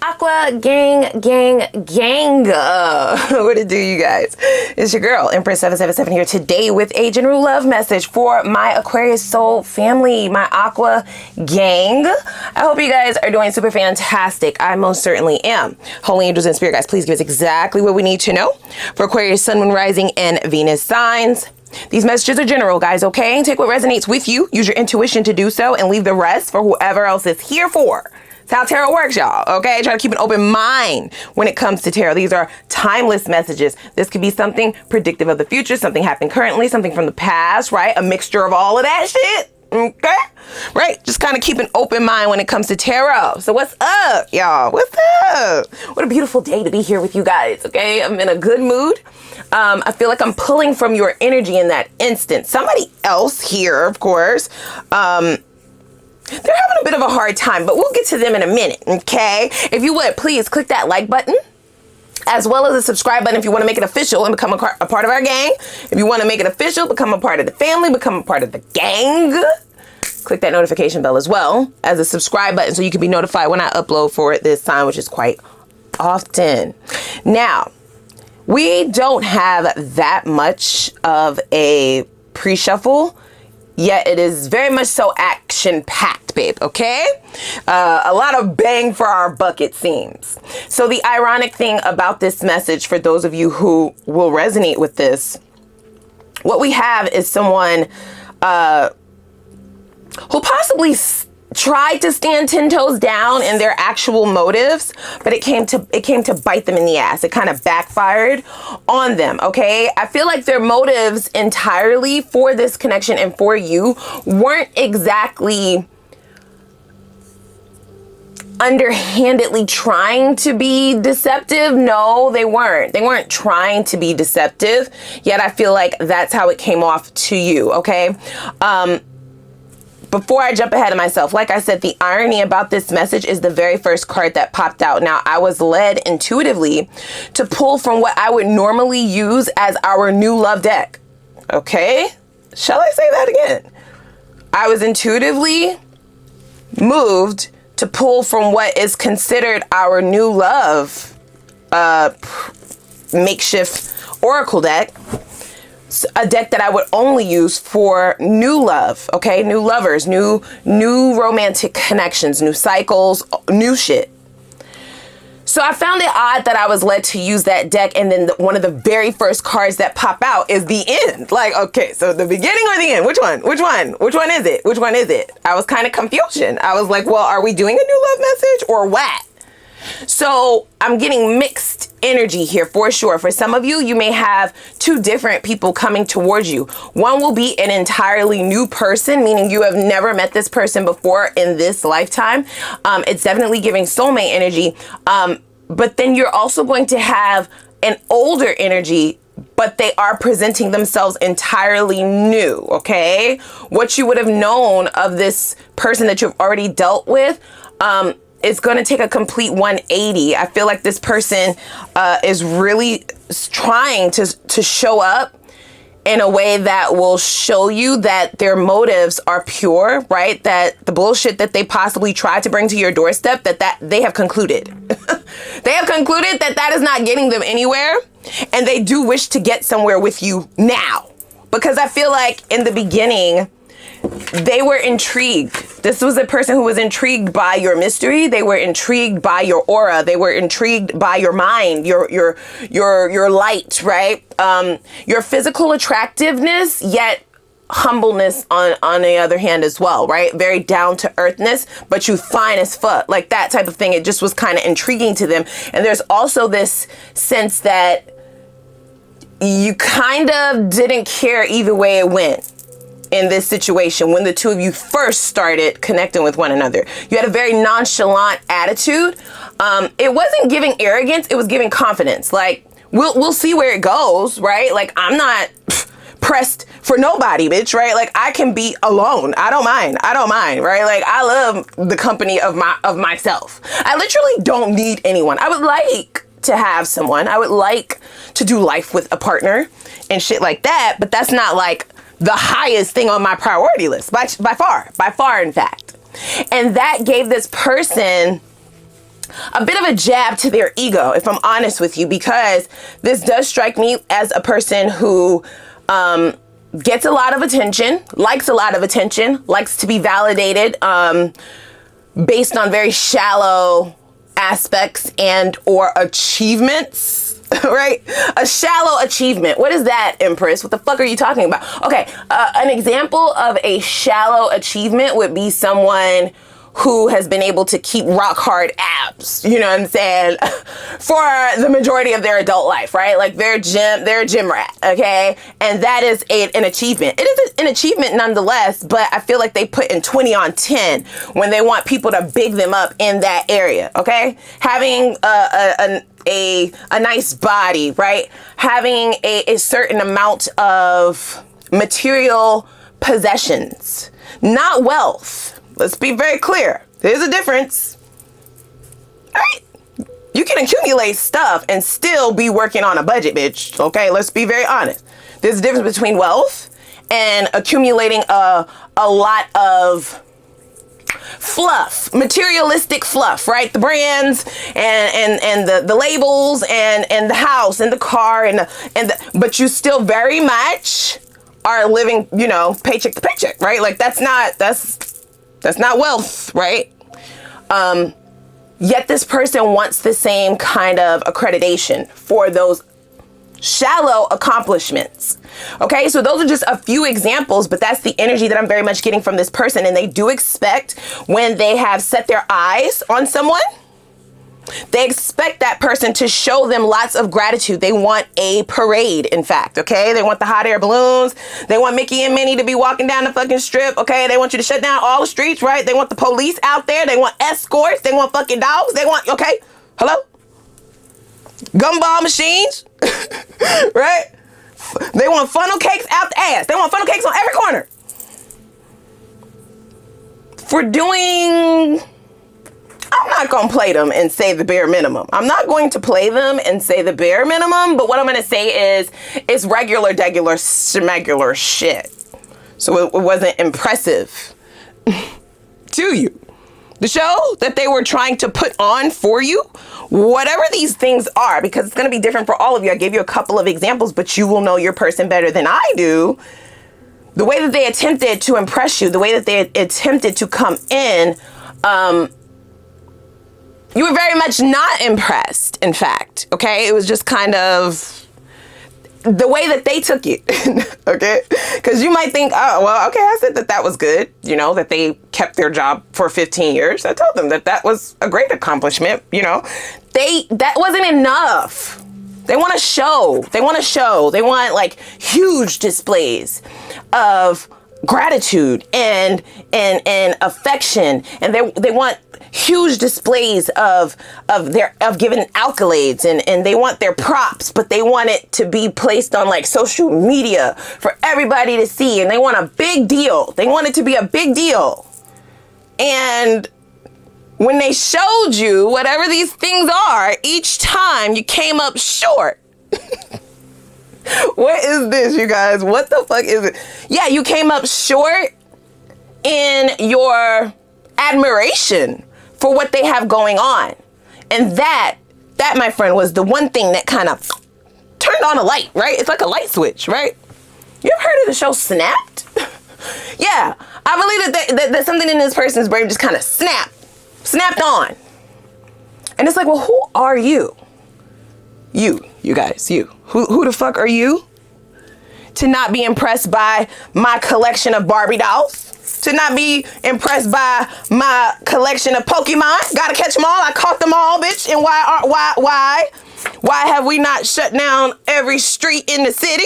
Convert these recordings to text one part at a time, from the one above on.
Aqua gang. What it do, you guys? It's your girl, Empress 777 here today with a general love message for my Aquarius soul family, my Aqua gang. I hope you guys are doing super fantastic. I most certainly am. Holy angels and spirit guys, please give us exactly what we need to know for Aquarius, Sun, Moon, Rising, and Venus signs. These messages are general, guys, okay? Take what resonates with you, use your intuition to do so, and leave the rest for whoever else is here for. That's how tarot works, y'all, okay? Try to keep an open mind when it comes to tarot. These are timeless messages. This could be something predictive of the future, something happening currently, something from the past, right? A mixture of all of that shit, okay? Right? Just kind of keep an open mind when it comes to tarot. So what's up, y'all? What's up? What a beautiful day to be here with you guys, okay? I'm in a good mood. I feel like I'm pulling from your energy in that instant. Somebody else here, of course, they're having a bit of a hard time, but we'll get to them in a minute, okay? If you would, please click that like button, as well as the subscribe button if you want to make it official and become a part of our gang. If you want to make it official, become a part of the family, become a part of the gang. Click that notification bell as well as the subscribe button so you can be notified when I upload for this sign, which is quite often. Now, we don't have that much of a pre-shuffle, yet it is very much so action-packed, babe, okay? A lot of bang for our buck, it seems. So the ironic thing about this message, for those of you who will resonate with this, what we have is someone who possibly tried to stand 10 toes down in their actual motives, but it came to bite them in the ass. It kind of backfired on them, okay? I feel like their motives entirely for this connection and for you weren't exactly underhandedly trying to be deceptive. No, they weren't. They weren't trying to be deceptive, yet I feel like that's how it came off to you, okay? Before I jump ahead of myself, like I said, the irony about this message is the very first card that popped out. Now, I was led intuitively to pull from what I would normally use as our new love deck. Okay? Shall I say that again? I was intuitively moved to pull from what is considered our new love makeshift oracle deck. A deck that I would only use for new love, okay? New lovers, new romantic connections, new cycles, new shit. So I found it odd that I was led to use that deck, and then one of the very first cards that pop out is the end. Like, okay, so the beginning or the end? Which one? Which one? Which one is it? Which one is it? I was kind of confusion. I was like, well, are we doing a new love message or what? So I'm getting mixed energy here for sure. For some of you, you may have two different people coming towards you. One will be an entirely new person, meaning you have never met this person before in this lifetime. It's definitely giving soulmate energy. But then you're also going to have an older energy, but they are presenting themselves entirely new, okay? What you would have known of this person that you've already dealt with, it's going to take a complete 180. I feel like this person is really trying to show up in a way that will show you that their motives are pure, right? That the bullshit that they possibly tried to bring to your doorstep, that they have concluded. They have concluded that is not getting them anywhere. And they do wish to get somewhere with you now. Because I feel like in the beginning, they were intrigued. This was a person who was intrigued by your mystery. They were intrigued by your aura. They were intrigued by your mind, your light, right? Your physical attractiveness, yet humbleness on the other hand as well, right? Very down to earthness, but you fine as fuck, like that type of thing. It just was kind of intriguing to them. And there's also this sense that you kind of didn't care either way it went. In this situation, when the two of you first started connecting with one another, you had a very nonchalant attitude. It wasn't giving arrogance, it was giving confidence. Like, we'll see where it goes, right? Like, I'm not pressed for nobody, bitch, right? Like, I can be alone. I don't mind, right? Like, I love the company of myself. I literally don't need anyone. I would like to have someone. I would like to do life with a partner and shit like that, but that's not like the highest thing on my priority list, by far, in fact. And that gave this person a bit of a jab to their ego, if I'm honest with you, because this does strike me as a person who gets a lot of attention, likes a lot of attention, likes to be validated based on very shallow aspects and or achievements. Right? A shallow achievement. What is that, Empress? What the fuck are you talking about? Okay, an example of a shallow achievement would be someone who has been able to keep rock hard abs, you know what I'm saying, for the majority of their adult life, right? Like they're a gym rat, okay? And that is an achievement. It is an achievement nonetheless, but I feel like they put in 20 on 10 when they want people to big them up in that area, okay? Having a nice body, right? Having a certain amount of material possessions, not wealth. Let's be very clear. There's a difference. All right? You can accumulate stuff and still be working on a budget, bitch. Okay, let's be very honest. There's a difference between wealth and accumulating a lot of fluff, materialistic fluff, right? The brands and the labels and the house and the car but you still very much are living, you know, paycheck to paycheck, right? Like that's not wealth, right? Yet this person wants the same kind of accreditation for those shallow accomplishments. Okay, so those are just a few examples, but that's the energy that I'm very much getting from this person. And they do expect, when they have set their eyes on someone, they expect that person to show them lots of gratitude. They want a parade, in fact, okay? They want the hot air balloons. They want Mickey and Minnie to be walking down the fucking strip, okay? They want you to shut down all the streets, right? They want the police out there. They want escorts. They want fucking dogs. They want, okay? Hello? Gumball machines, right? They want funnel cakes out the ass. They want funnel cakes on every corner. For doing... I'm not going to play them and say the bare minimum. I'm not going to play them and say the bare minimum, but what I'm going to say is it's regular, degular, schmegular shit. So it wasn't impressive to you. The show that they were trying to put on for you, whatever these things are, because it's going to be different for all of you. I gave you a couple of examples, but you will know your person better than I do. The way that they attempted to impress you, the way that they attempted to come in, you were very much not impressed, in fact, okay? It was just kind of the way that they took it, okay? Because you might think, oh, well, okay, I said that was good, you know, that they kept their job for 15 years. I told them that was a great accomplishment, you know. That wasn't enough. They want to show. They want, like, huge displays of gratitude and affection, and they want huge displays of giving accolades, and they want their props, but they want it to be placed on like social media for everybody to see, and they want a big deal. They want it to be a big deal. And when they showed you whatever these things are, each time you came up short. What is this, you guys? What the fuck is it? Yeah, you came up short in your admiration for what they have going on. And that, my friend, was the one thing that kind of turned on a light, right? It's like a light switch, right? You ever heard of the show Snapped? Yeah, I believe that something in this person's brain just kind of snapped on. And it's like, well, who are you? You guys, you. Who the fuck are you? To not be impressed by my collection of Barbie dolls? To not be impressed by my collection of Pokemon? Gotta catch them all. I caught them all, bitch. And why have we not shut down every street in the city?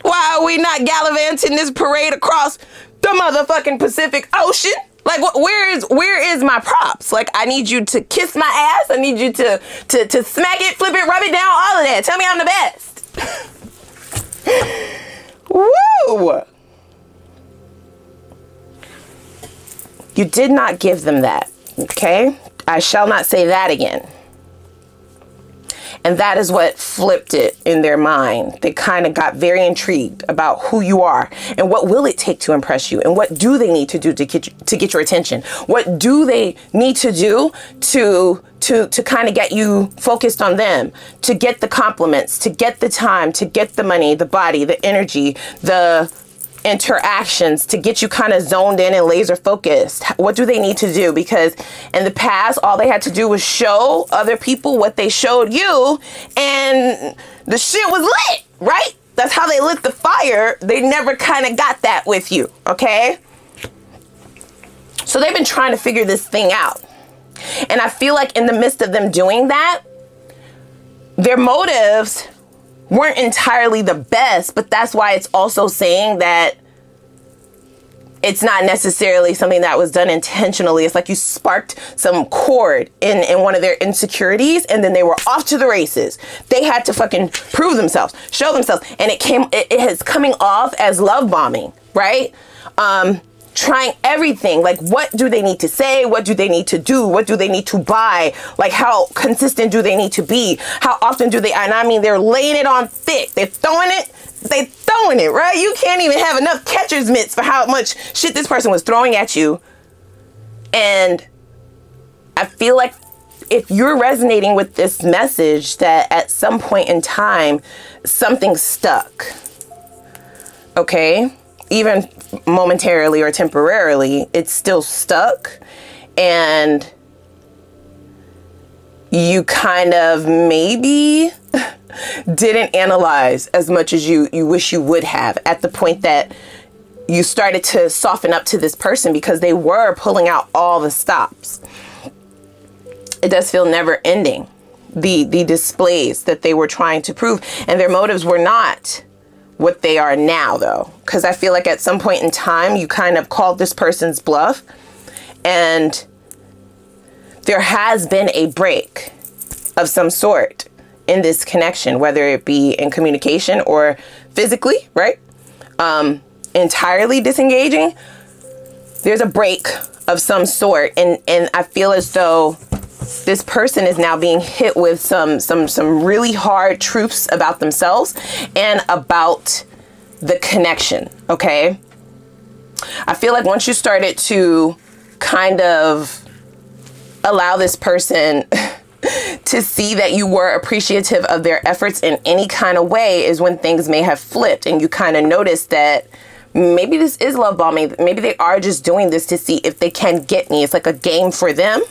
Why are we not gallivanting this parade across the motherfucking Pacific Ocean? Like, where is my props? Like, I need you to kiss my ass. I need you to smack it, flip it, rub it down, all of that. Tell me I'm the best. Woo! You did not give them that, okay? I shall not say that again. And that is what flipped it in their mind. They kind of got very intrigued about who you are and what will it take to impress you, and what do they need to do to get your attention? What do they need to do to kind of get you focused on them, to get the compliments, to get the time, to get the money, the body, the energy, the interactions, to get you kind of zoned in and laser focused? What do they need to do? Because in the past, all they had to do was show other people what they showed you, and the shit was lit, right? That's how they lit the fire. They never kind of got that with you, okay? So they've been trying to figure this thing out. And I feel like in the midst of them doing that, their motives weren't entirely the best, but that's why it's also saying that it's not necessarily something that was done intentionally. It's like you sparked some chord in one of their insecurities, and then they were off to the races. They had to fucking prove themselves, show themselves, and it is coming off as love bombing, right? Trying everything. Like, what do they need to say? What do they need to do? What do they need to buy? Like, how consistent do they need to be? How often do they, and I mean, they're laying it on thick. They're throwing it, right? You can't even have enough catcher's mitts for how much shit this person was throwing at you. And I feel like if you're resonating with this message, that at some point in time, something stuck, okay? Even momentarily or temporarily, it's still stuck, and you kind of maybe didn't analyze as much as you wish you would have at the point that you started to soften up to this person, because they were pulling out all the stops. It does feel never ending, the displays that they were trying to prove, and their motives were not what they are now, though, because I feel like at some point in time you kind of called this person's bluff, and there has been a break of some sort in this connection, whether it be in communication or physically, right? Entirely disengaging. There's a break of some sort, and I feel as though this person is now being hit with some really hard truths about themselves and about the connection, okay? I feel like once you started to kind of allow this person to see that you were appreciative of their efforts in any kind of way is when things may have flipped, and you kind of noticed that maybe this is love bombing. Maybe they are just doing this to see if they can get me. It's like a game for them.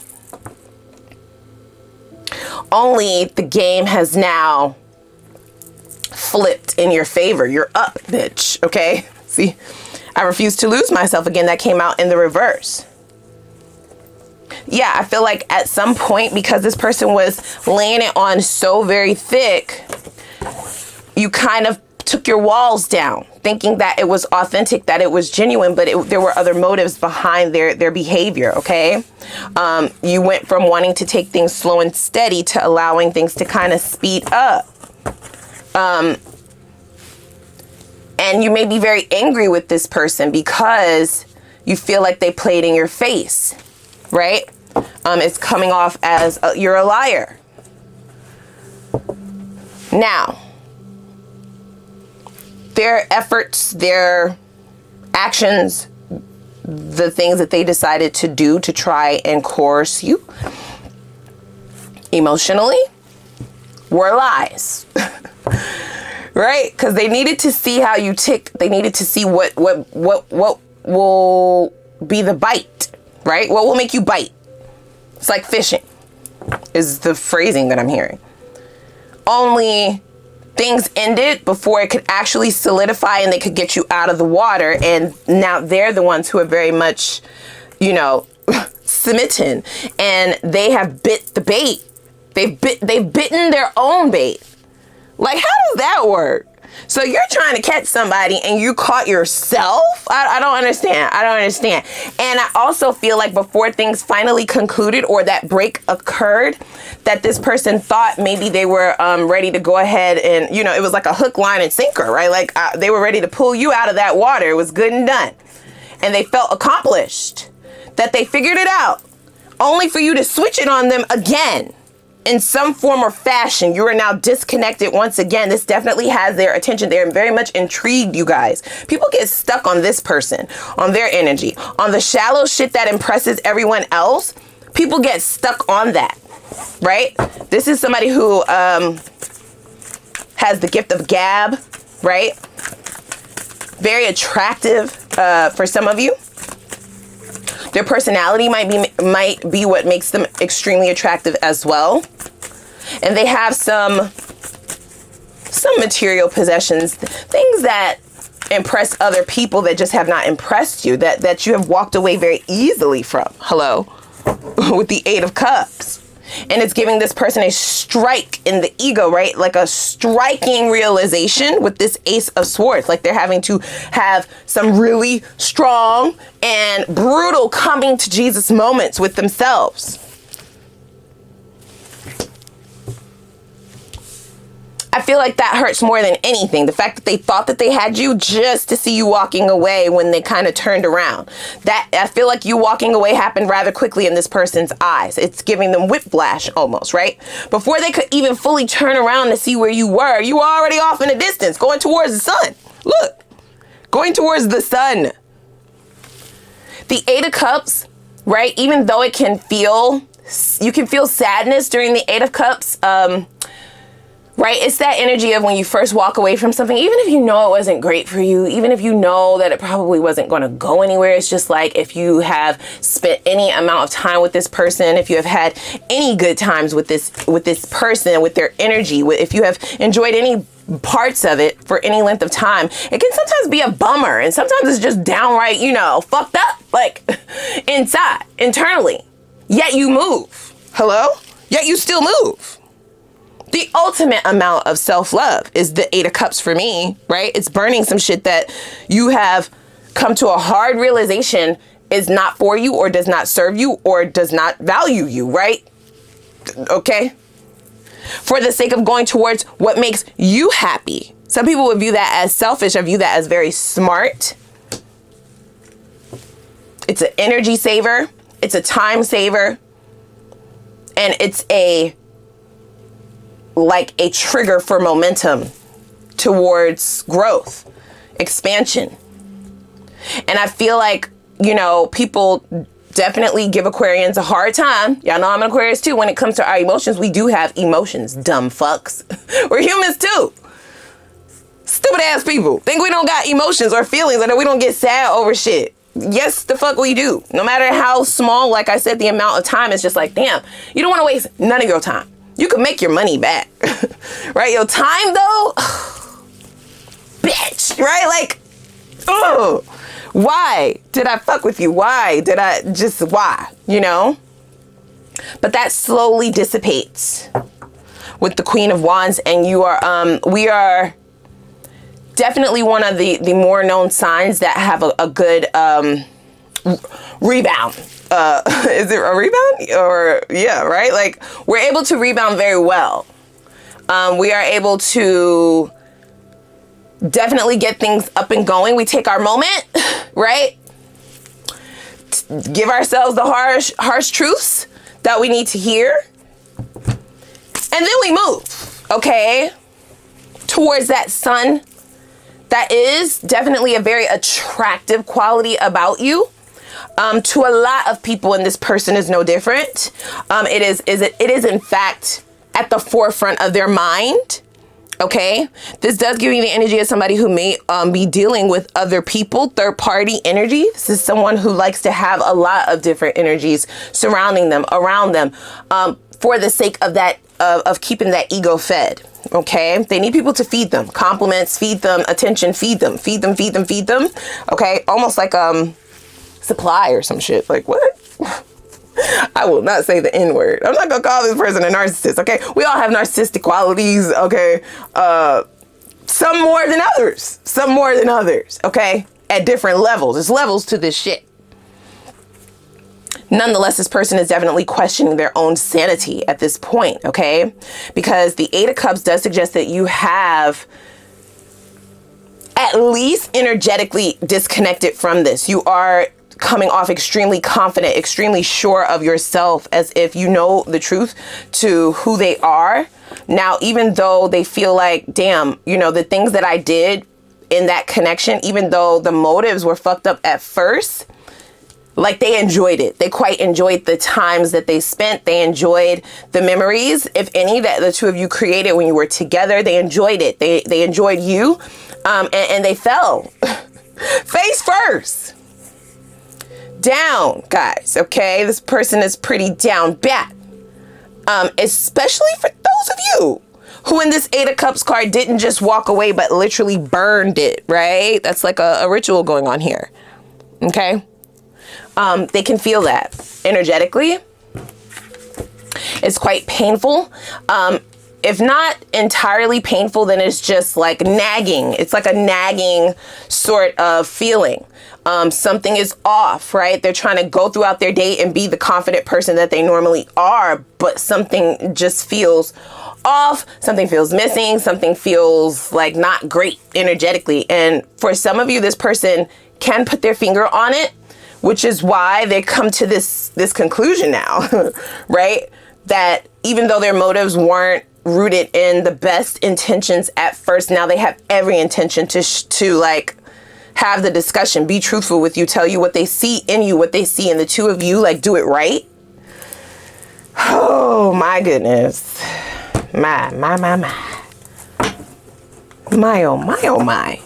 Only the game has now flipped in your favor. You're up, bitch. Okay? See, I refuse to lose myself again. That came out in the reverse. Yeah, I feel like at some point, because this person was laying it on so very thick, you kind of took your walls down, thinking that it was authentic, that it was genuine, but there were other motives behind their behavior, okay? You went from wanting to take things slow and steady to allowing things to kind of speed up. And you may be very angry with this person because you feel like they played in your face, right? It's coming off as you're a liar. Now, their efforts, their actions, the things that they decided to do to try and coerce you emotionally were lies. Right? Because they needed to see how you tick. They needed to see what will be the bite, right? What will make you bite? It's like fishing, is the phrasing that I'm hearing. Only things ended before it could actually solidify and they could get you out of the water. And now they're the ones who are very much, smitten, and they have bit the bait. They've bitten their own bait. Like, how does that work? So you're trying to catch somebody and you caught yourself? I don't understand. And I also feel like before things finally concluded or that break occurred, that this person thought maybe they were ready to go ahead and, it was like a hook, line, and sinker, right? Like they were ready to pull you out of that water. It was good and done. And they felt accomplished, that they figured it out, only for you to switch it on them again in some form or fashion, you are now disconnected once again. This definitely has their attention. They're very much intrigued, you guys. People get stuck on this person, on their energy, on the shallow shit that impresses everyone else. People get stuck on that, right? This is somebody who has the gift of gab, right? Very attractive for some of you. Their personality might be what makes them extremely attractive as well. And they have some material possessions, things that impress other people that just have not impressed you, that you have walked away very easily from. Hello? With the Eight of Cups. And it's giving this person a strike in the ego, right? Like a striking realization with this Ace of Swords. Like they're having to have some really strong and brutal coming to Jesus moments with themselves. I feel like that hurts more than anything. The fact that they thought that they had you just to see you walking away when they kind of turned around. That, I feel like you walking away happened rather quickly in this person's eyes. It's giving them whiplash almost, right? Before they could even fully turn around to see where you were already off in the distance, going towards the sun. Look, going towards the sun. The Eight of Cups, right? Even though it can feel, you can feel sadness during the Eight of Cups, right? It's that energy of when you first walk away from something, even if you know it wasn't great for you, even if you know that it probably wasn't going to go anywhere. It's just like if you have spent any amount of time with this person, if you have had any good times with this person, with their energy, if you have enjoyed any parts of it for any length of time, it can sometimes be a bummer. And sometimes it's just downright, you know, fucked up, like inside, internally. Yet you move. Hello? Yet you still move. The ultimate amount of self-love is the Eight of Cups for me, right? It's burning some shit that you have come to a hard realization is not for you or does not serve you or does not value you, right? Okay? For the sake of going towards what makes you happy. Some people would view that as selfish. I view that as very smart. It's an energy saver. It's a time saver. And it's like a trigger for momentum towards growth, expansion. And I feel like, you know, people definitely give Aquarians a hard time. Y'all know I'm an Aquarius too. When it comes to our emotions, we do have emotions, dumb fucks. We're humans too. Stupid ass people think we don't got emotions or feelings and that we don't get sad over shit. Yes, the fuck we do. No matter how small, like I said, the amount of time is just like, damn, you don't want to waste none of your time. You can make your money back, right? Your time though, bitch, right? Like, oh, why did I fuck with you? Why, you know? But that slowly dissipates with the Queen of Wands, and you are, we are definitely one of the more known signs that have a good rebound. Is it a rebound? Or yeah, right? Like we're able to rebound very well. We are able to definitely get things up and going. We take our moment, right? Give ourselves the harsh truths that we need to hear. And then we move, okay? Towards that sun. That is definitely a very attractive quality about you. To a lot of people, and this person is no different. It is in fact at the forefront of their mind. Okay, this does give you the energy of somebody who may be dealing with other people, third party energy. This is someone who likes to have a lot of different energies surrounding them, around them, for the sake of that of keeping that ego fed. Okay, they need people to feed them, compliments, feed them, attention, feed them. Okay, almost like supply or some shit. Like what? I will not say the N word. I'm not gonna call this person a narcissist. Okay, we all have narcissistic qualities. Okay, some more than others. Okay, at different levels. There's levels to this shit. Nonetheless, this person is definitely questioning their own sanity at this point. Okay, because the Eight of Cups does suggest that you have at least energetically disconnected from this. You are coming off extremely confident, extremely sure of yourself, as if you know the truth to who they are. Now, even though they feel like, damn, you know, the things that I did in that connection, even though the motives were fucked up at first, like, they enjoyed it. They quite enjoyed the times that they spent. They enjoyed the memories, if any, that the two of you created when you were together. They enjoyed it. They enjoyed you, and they fell face first. Down, guys, okay? This person is pretty down bad. Especially for those of you who in this 8 of Cups card didn't just walk away, but literally burned it, right? That's like a ritual going on here, okay? They can feel that energetically. It's quite painful. If not entirely painful, then it's just like nagging. It's like a nagging sort of feeling. Something is off, right? They're trying to go throughout their day and be the confident person that they normally are, but something just feels off. Something feels missing. Something feels like not great energetically. And for some of you, this person can put their finger on it, which is why they come to this conclusion now, right? That even though their motives weren't rooted in the best intentions at first, now they have every intention to like have the discussion, be truthful with you, tell you what they see in you, what they see in the two of you, like do it right. Oh my goodness. My. My, oh my, oh my.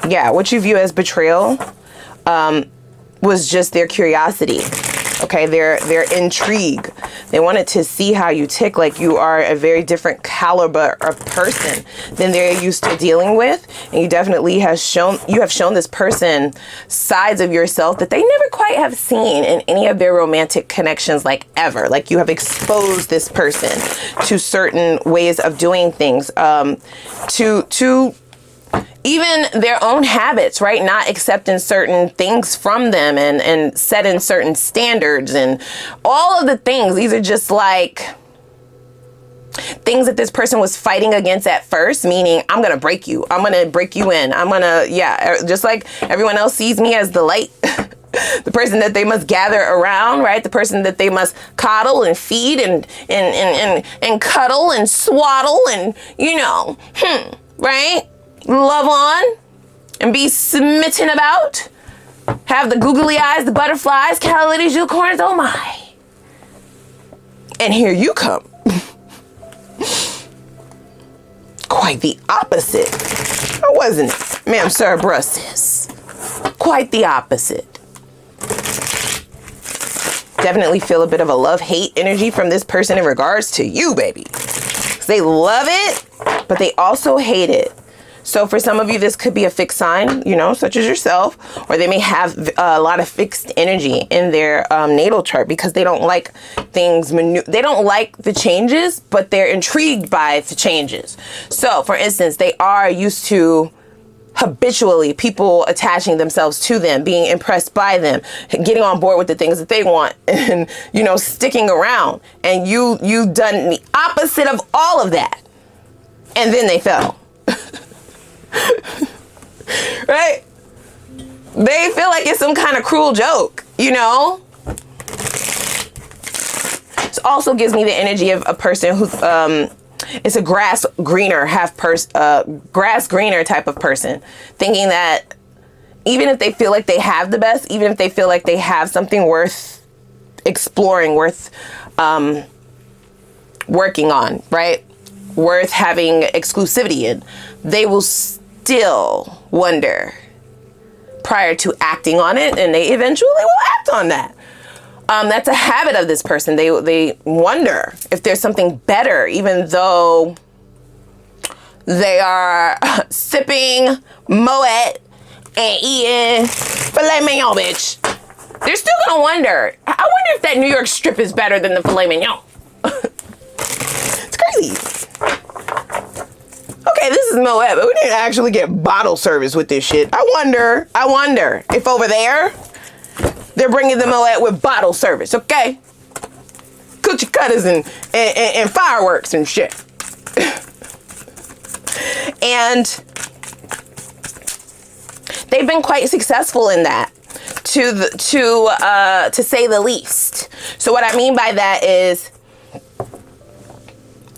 Yeah, what you view as betrayal was just their curiosity, okay? Their intrigue. They wanted to see how you tick, like you are a very different caliber of person than they're used to dealing with. And you definitely have shown this person sides of yourself that they never quite have seen in any of their romantic connections, like ever. Like you have exposed this person to certain ways of doing things, to even their own habits, right? Not accepting certain things from them and setting certain standards and all of the things. These are just like things that this person was fighting against at first, meaning I'm going to break you. I'm going to break you in. I'm going to, yeah, just like everyone else sees me as the light, the person that they must gather around, right? The person that they must coddle and feed and cuddle and swaddle and, you know, right? Love on and be smitten about. Have the googly eyes, the butterflies, calla lilies, unicorns, oh my. And here you come. Quite the opposite. Or wasn't it, ma'am, sir, bruh, sis? Quite the opposite. Definitely feel a bit of a love-hate energy from this person in regards to you, baby. They love it, but they also hate it. So for some of you, this could be a fixed sign, you know, such as yourself, or they may have a lot of fixed energy in their natal chart because they don't like things, they don't like the changes, but they're intrigued by the changes. So for instance, they are used to habitually people attaching themselves to them, being impressed by them, getting on board with the things that they want and, you know, sticking around. And you've done the opposite of all of that. And then they fell. Right? They feel like it's some kind of cruel joke, you know? This also gives me the energy of a person who's it's a grass greener type of person, thinking that even if they feel like they have the best, even if they feel like they have something worth exploring, worth working on, right? Worth having exclusivity in, they will still wonder prior to acting on it, and they eventually will act on that. That's a habit of this person. They wonder if there's something better, even though they are sipping Moet and eating filet mignon, bitch. They're still gonna wonder. I wonder if that New York strip is better than the filet mignon. It's crazy. Okay, this is Moet, but we didn't actually get bottle service with this shit. I wonder if over there they're bringing the Moet with bottle service, okay? Coochie cutters and fireworks and shit. And they they've been quite successful in that, to say the least. So what I mean by that is,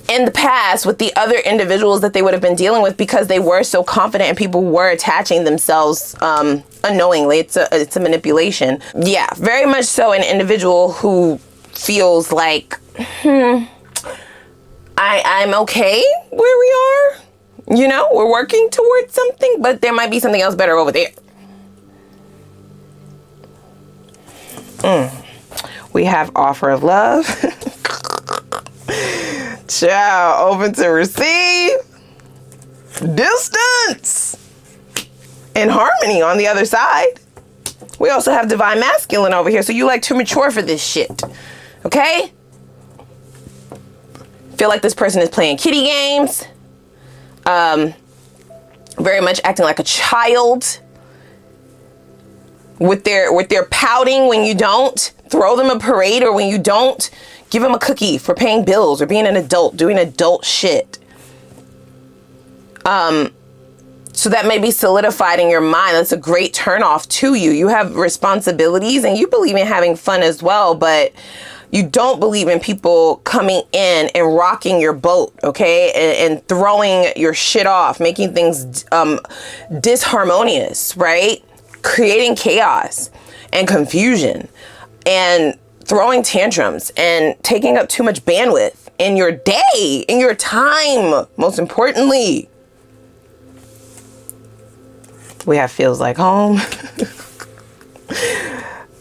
in the past, with the other individuals that they would have been dealing with, because they were so confident and people were attaching themselves unknowingly, it's a manipulation. Yeah, very much so an individual who feels like, I'm okay where we are. You know, we're working towards something, but there might be something else better over there. We have offer of love. Child, open to receive. Distance. And harmony on the other side. We also have divine masculine over here. So you like too mature for this shit. Okay? Feel like this person is playing kiddie games. Very much acting like a child. With their pouting when you don't. Throw them a parade, or when you don't, give them a cookie for paying bills or being an adult, doing adult shit. So that may be solidified in your mind. That's a great turnoff to you. You have responsibilities and you believe in having fun as well, but you don't believe in people coming in and rocking your boat, okay? And throwing your shit off, making things disharmonious, right? Creating chaos and confusion and throwing tantrums and taking up too much bandwidth in your day, in your time, most importantly. We have feels like home.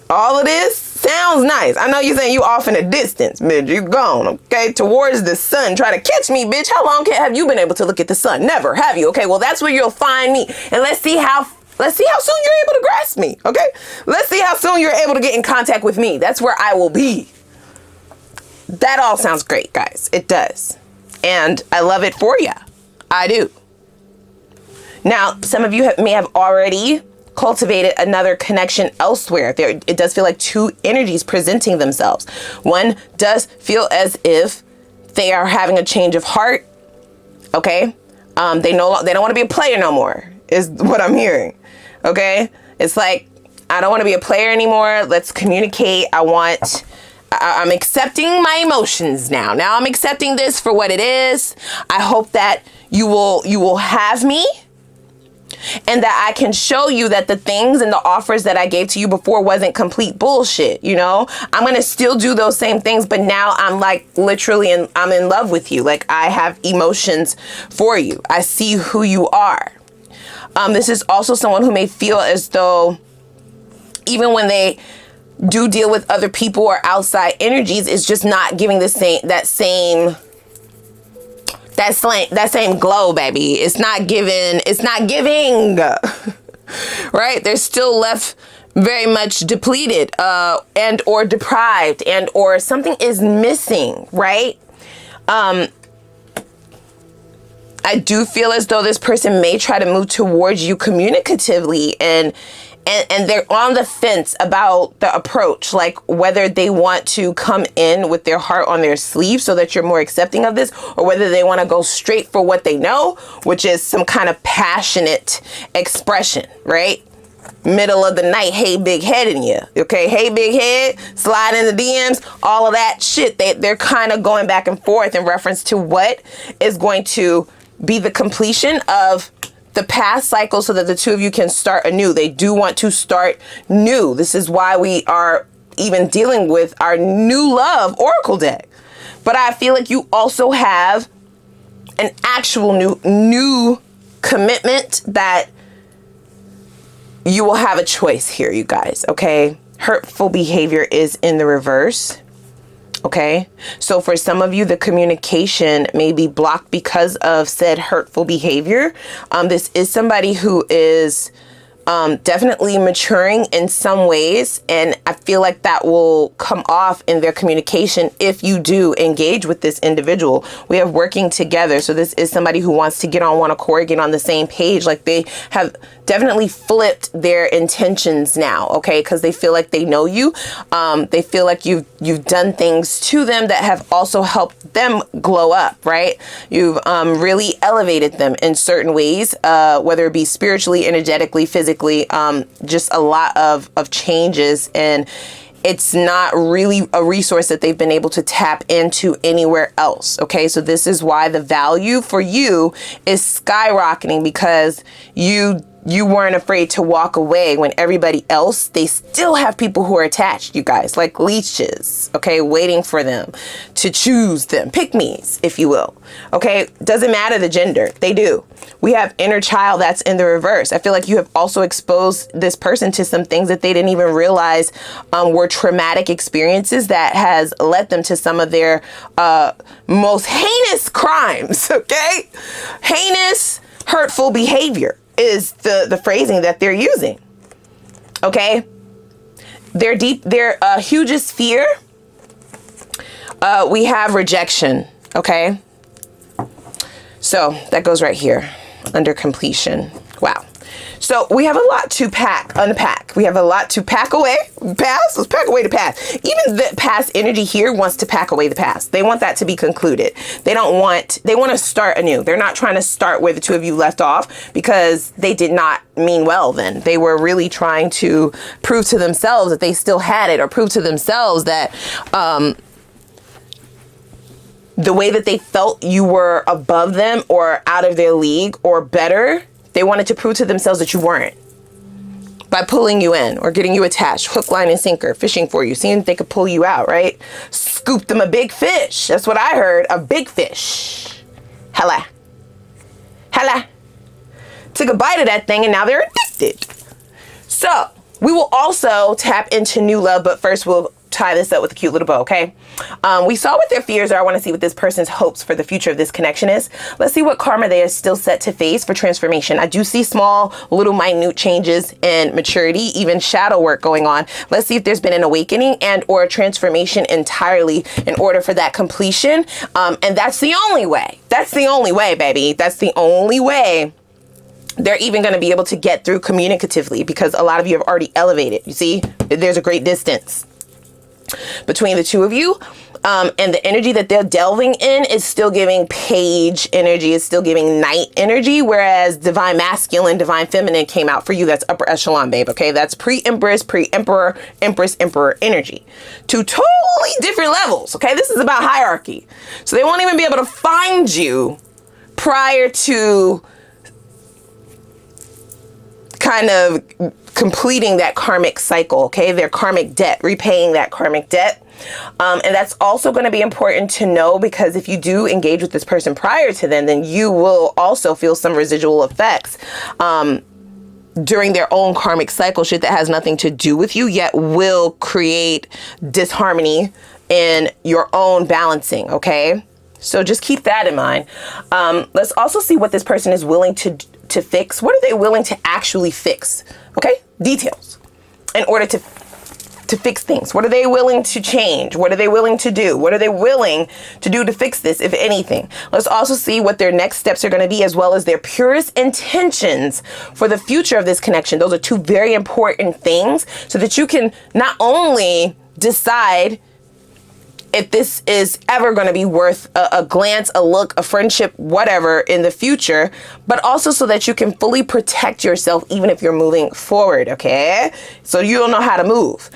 All of this sounds nice. I know you're saying you off in a distance, bitch. You gone, okay? Towards the sun. Try to catch me, bitch. How long have you been able to look at the sun? Never, have you? Okay, well, that's where you'll find me. And let's see how soon you're able to grasp me, okay? Let's see how soon you're able to get in contact with me. That's where I will be. That all sounds great, guys. It does. And I love it for you. I do. Now, some of you may have already cultivated another connection elsewhere. It does feel like two energies presenting themselves. One does feel as if they are having a change of heart, okay? They don't want to be a player no more, is what I'm hearing. Okay, it's like, I don't want to be a player anymore. Let's communicate. I'm accepting my emotions now. Now I'm accepting this for what it is. I hope that you will have me, and that I can show you that the things and the offers that I gave to you before wasn't complete bullshit. You know, I'm going to still do those same things, but now I'm like literally I'm in love with you. Like, I have emotions for you. I see who you are. This is also someone who may feel as though even when they do deal with other people or outside energies, it's just not giving that same glow, baby. It's not giving, right? They're still left very much depleted, and or deprived, and or something is missing, right? I do feel as though this person may try to move towards you communicatively, and they're on the fence about the approach, like whether they want to come in with their heart on their sleeve so that you're more accepting of this, or whether they want to go straight for what they know, which is some kind of passionate expression, right? Middle of the night, hey, big head in you. Okay, hey, big head, slide in the DMs, all of that shit. They're kind of going back and forth in reference to what is going to be the completion of the past cycle so that the two of you can start anew. They do want to start new. This is why we are even dealing with our new love oracle deck. But I feel like you also have an actual new commitment that you will have a choice here, you guys, okay? Hurtful behavior is in the reverse. Okay, so for some of you, the communication may be blocked because of said hurtful behavior. This is somebody who is definitely maturing in some ways, and I feel like that will come off in their communication if you do engage with this individual. We have working together, so this is somebody who wants to get on one accord, get on the same page. Like, they have definitely flipped their intentions now, okay, because they feel like they know you. They feel like you've done things to them that have also helped them glow up, right? You've really elevated them in certain ways, whether it be spiritually, energetically, physically, romantically. Just a lot of changes, and it's not really a resource that they've been able to tap into anywhere else. Okay, so this is why the value for you is skyrocketing, because you weren't afraid to walk away when everybody else, they still have people who are attached, you guys, like leeches, okay, waiting for them to choose them, pick-me's, if you will. Okay, doesn't matter the gender, they do. We have inner child that's in the reverse. I feel like you have also exposed this person to some things that they didn't even realize were traumatic experiences that has led them to some of their most heinous crimes, okay? Heinous, hurtful behavior is the phrasing that they're using. Okay, their hugest fear, we have rejection. Okay, so that goes right here under completion. Wow. So we have a lot to unpack. We have a lot to pack away, past. Let's pack away the past. Even the past energy here wants to pack away the past. They want that to be concluded. They want to start anew. They're not trying to start where the two of you left off, because they did not mean well then. They were really trying to prove to themselves that they still had it, or prove to themselves that the way that they felt you were above them or out of their league or better, they wanted to prove to themselves that you weren't, by pulling you in or getting you attached, hook, line, and sinker, fishing for you, seeing if they could pull you out, right? Scoop them a big fish. That's what I heard, a big fish. Hella. Hella. Took a bite of that thing and now they're addicted. So we will also tap into new love, but first we'll tie this up with a cute little bow, okay? We saw what their fears are. I want to see what this person's hopes for the future of this connection is. Let's see what karma they are still set to face for transformation. I do see small, little, minute changes in maturity, even shadow work going on. Let's see if there's been an awakening and or a transformation entirely in order for that completion. And that's the only way. That's the only way, baby. That's the only way they're even going to be able to get through communicatively, because a lot of you have already elevated. You see, there's a great distance between the two of you, and the energy that they're delving in is still giving page energy, is still giving night energy, whereas divine masculine, divine feminine came out for you. That's upper echelon, babe. Okay, that's pre-empress, pre-emperor, empress, emperor energy. Two totally different levels. Okay, this is about hierarchy, so they won't even be able to find you prior to kind of completing that karmic cycle, okay? Their karmic debt, repaying that karmic debt. And that's also going to be important to know, because if you do engage with this person prior to then you will also feel some residual effects during their own karmic cycle, shit that has nothing to do with you, yet will create disharmony in your own balancing, okay? So just keep that in mind. Let's also see what this person is willing to fix. What are they willing to actually fix? Okay, details in order to fix things. What are they willing to change? What are they willing to do? What are they willing to do to fix this, if anything? Let's also see what their next steps are going to be, as well as their purest intentions for the future of this connection. Those are two very important things, so that you can not only decide if this is ever going to be worth a glance, a look, a friendship, whatever in the future, but also so that you can fully protect yourself even if you're moving forward, okay? So you don't know how to move.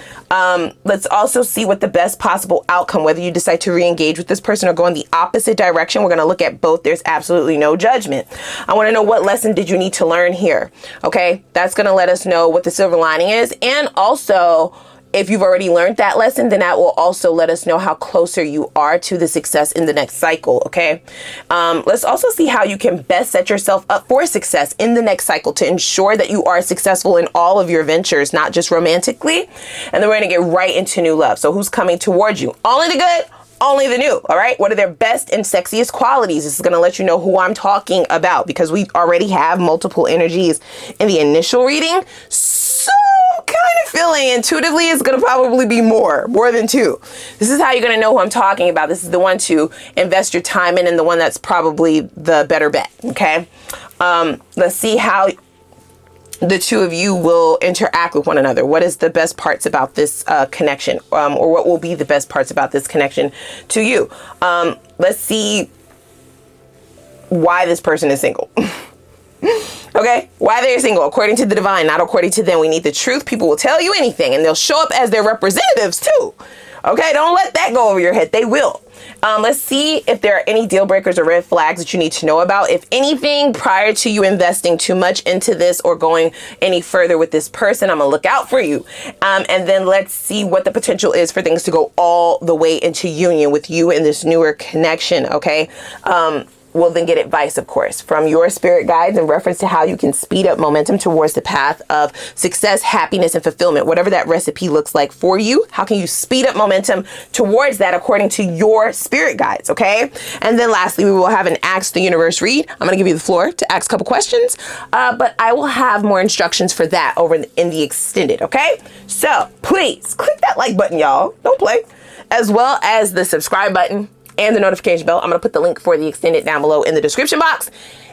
Let's also see what the best possible outcome, whether you decide to re-engage with this person or go in the opposite direction. We're going to look at both. There's absolutely no judgment. I want to know, what lesson did you need to learn here? Okay, that's going to let us know what the silver lining is, and also, if you've already learned that lesson, then that will also let us know how closer you are to the success in the next cycle, okay? Let's also see how you can best set yourself up for success in the next cycle to ensure that you are successful in all of your ventures, not just romantically. And then we're going to get right into new love. So who's coming towards you? Only the good, only the new, all right? What are their best and sexiest qualities? This is going to let you know who I'm talking about, because we already have multiple energies in the initial reading. So kind of feeling intuitively it's going to probably be more than two. This is how you're going to know who I'm talking about. This is the one to invest your time in, and the one that's probably the better bet, okay? Let's see how the two of you will interact with one another. What is the best parts about this connection, or what will be the best parts about this connection to you? Let's see why this person is single. Okay, why they're single, according to the divine, not according to them. We need the truth. People will tell you anything, and they'll show up as their representatives too. Okay, don't let that go over your head. They will. Let's see if there are any deal breakers or red flags that you need to know about. If anything, prior to you investing too much into this or going any further with this person, I'm gonna look out for you. And then let's see what the potential is for things to go all the way into union with you in this newer connection, okay? We'll then get advice, of course, from your spirit guides in reference to how you can speed up momentum towards the path of success, happiness, and fulfillment. Whatever that recipe looks like for you, how can you speed up momentum towards that according to your spirit guides, okay? And then lastly, we will have an Ask the Universe read. I'm going to give you the floor to ask a couple questions, but I will have more instructions for that over in the extended, okay? So please click that like button, y'all. Don't play. As well as the subscribe button and the notification bell. I'm going to put the link for the extended down below in the description box.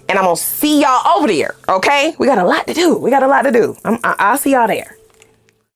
And I'm going to see y'all over there, okay? We got a lot to do. I'll see y'all there.